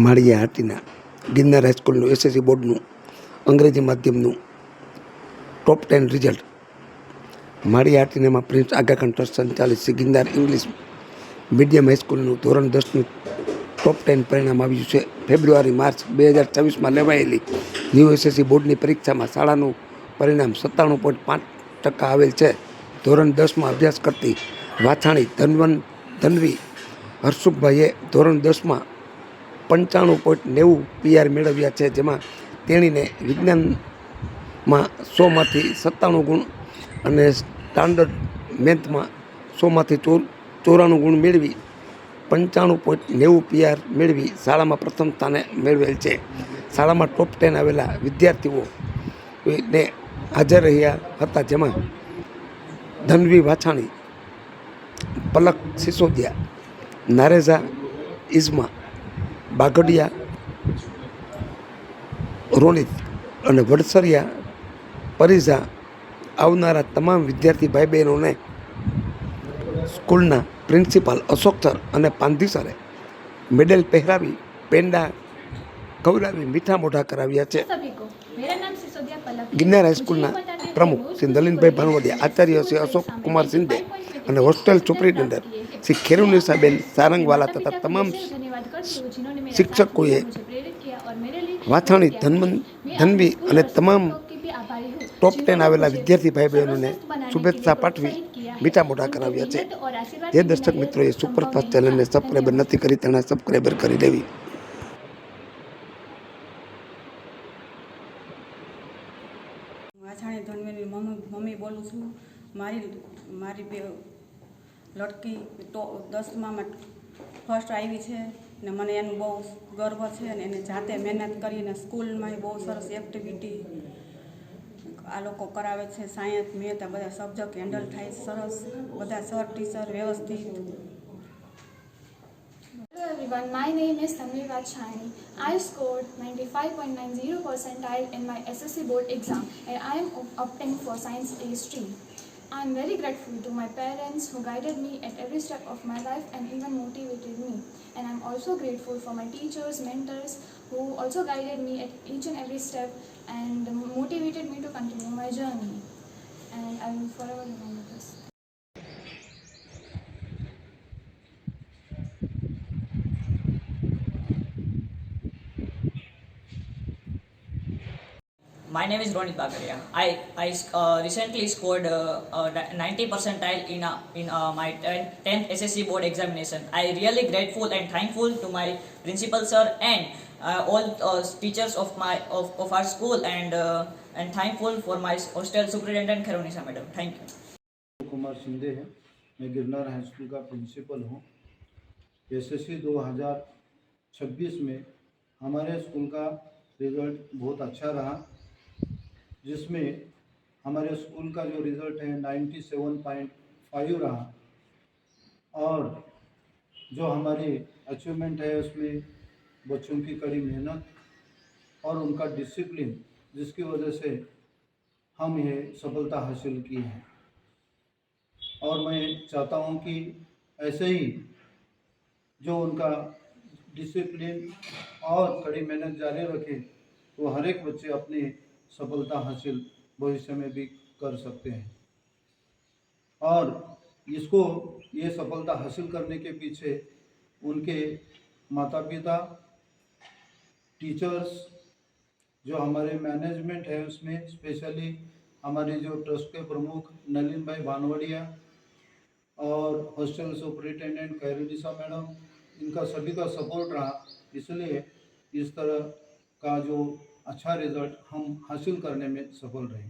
Maliya Hatina Girnar હાઈસ્કૂલનું SSC બોર્ડનું અંગ્રેજી માધ્યમનું ટોપ 10 result. માળિયા હાટીનામાં prince Aga Khan trust સંચાલિત શ્રી ગિરનાર ઇંગ્લિશ મીડિયમ હાઈસ્કૂલનું ધોરણ 10નું ટોપ 10 પરિણામ આવ્યું છે. ફેબ્રુઆરી-માર્ચ 2024માં લેવાયેલી ન્યૂ એસએસસી બોર્ડની પરીક્ષામાં શાળાનું પરિણામ 97.5% આવેલ છે. ધોરણ 10માં અભ્યાસ કરતી વાછાણી ધનવી હર્ષુખભાઈએ ધોરણ 10માં 95.90 PR મેળવ્યા છે, જેમાં તેણીને વિજ્ઞાનમાં 100માંથી 97 ગુણ અને સ્ટાન્ડર્ડ મેથમાં 100માંથી 94 ગુણ મેળવી 95.90 PR મેળવી શાળામાં પ્રથમ સ્થાને મેળવેલ છે. શાળામાં ટોપ 10 આવેલા વિદ્યાર્થીઓને હાજર રહ્યા હતા, જેમાં ધનવી વાછાણી, પલક સિસોદિયા, નારેઝા ઇઝમા, બાગડિયા રોનિત અને વડસરિયા પરિઝા આવનારા તમામ વિદ્યાર્થી ભાઈ બહેનોને સ્કૂલના પ્રિન્સિપાલ અશોક સર અને પાંધી સરે મેડલ પહેરાવી પેંડા ખવડાવી મીઠા મોઢા કરાવ્યા છે. ગિરનાર હાઈસ્કૂલના પ્રમુખ શ્રી નલિનભાઈ ભાનવડિયા, આચાર્ય શ્રી અશોક કુમાર શિંદે અને હોસ્ટેલ સુપ્રિન્ટેન્ડન્ટ શ્રી ખેરુનિસાબેન સારંગવાલા તથા તમામ શિક્ષકોએ વાછાણી ધનવી અને તમામ ટોપ 10 આવેલા વિદ્યાર્થી ભાઈ બહેનોને શુભેચ્છા પાઠવી મીઠા મોઢા કરાવ્યા છે. જે દર્શક મિત્રોએ સુપરફાસ્ટ ચેનલને સબસ્ક્રાઈબર નથી કરી તેણે સબસ્ક્રાઈબર કરી લેવી. વાછાણી ધનવીની મમ્મી બોલું છું. મારી લડકી 10માં ફર્સ્ટ આવી છે ને મને એનું બહુ ગર્વ છે અને એને જાતે મહેનત કરીને સ્કૂલમાં બહુ સરસ એક્ટિવિટી આ લોકો કરાવે છે. સાયન્સ, મેથ આ બધા સબ્જેક્ટ હેન્ડલ થાય સરસ, બધા સર ટીચર વ્યવસ્થિત. Hello everyone, my name is Tanvi Vachhani. I scored 95.90 percentile in my SSC board exam and I am opting for science A stream. I am very grateful to my parents who guided me at every step of my life and even motivated me. And I am also grateful for my teachers, mentors who also guided me at each and every step and motivated me to continue my journey. And I will forever remember this. My name is Ronit Bagaria. I recently scored 90 percentile in my 10th SSC board examination. I really grateful and thankful to my principal sir and all teachers of our school and thankful for my hostel superintendent Kharunisa madam. Thank you. Kumar Shinde है, मैं Girnar high school का principal हूँ. SSC 2026 में हमारे school का result बहुत अच्छा रहा, जिसमें हमारे स्कूल का जो रिज़ल्ट है 97.5 रहा और जो हमारी अचीवमेंट है उसमें बच्चों की कड़ी मेहनत और उनका डिसिप्लिन, जिसकी वजह से हम ये सफलता हासिल की है. और मैं चाहता हूँ कि ऐसे ही जो उनका डिसिप्लिन और कड़ी मेहनत जारी रखें तो हर एक बच्चे अपनी सफलता हासिल भविष्य में भी कर सकते हैं. और इसको ये सफलता हासिल करने के पीछे उनके माता पिता, टीचर्स, जो हमारे मैनेजमेंट है उसमें स्पेशली हमारे जो ट्रस्ट के प्रमुख नलिन भाई भानवडिया और हॉस्टल सुपरिटेंडेंट खैरुनिसा मैडम, इनका सभी का सपोर्ट रहा, इसलिए इस तरह का जो अच्छा रिजल्ट हम हासिल करने में सफल रहे.